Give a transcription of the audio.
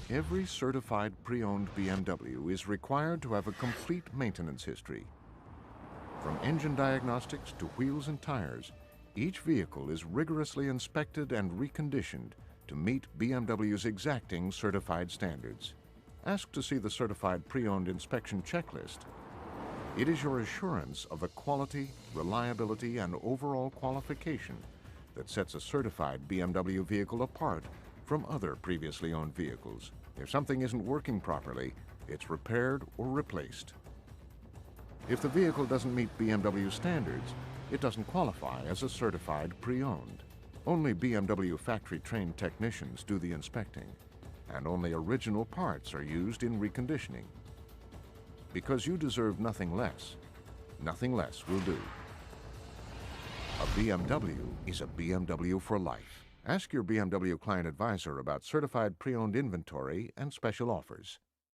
Every certified pre-owned BMW is required to have a complete maintenance history. From engine diagnostics to wheels and tires, each vehicle is rigorously inspected and reconditioned to meet BMW's exacting certified standards. Ask to see the certified pre-owned inspection checklist. It is your assurance of the quality, reliability, and overall qualification that sets a certified BMW vehicle apart from other previously owned vehicles. If something isn't working properly, it's repaired or replaced. If the vehicle doesn't meet BMW standards, it doesn't qualify as a certified pre-owned. Only BMW factory-trained technicians do the inspecting, and only original parts are used in reconditioning. Because you deserve nothing less will do. A BMW is a BMW for life. Ask your BMW client advisor about certified pre-owned inventory and special offers.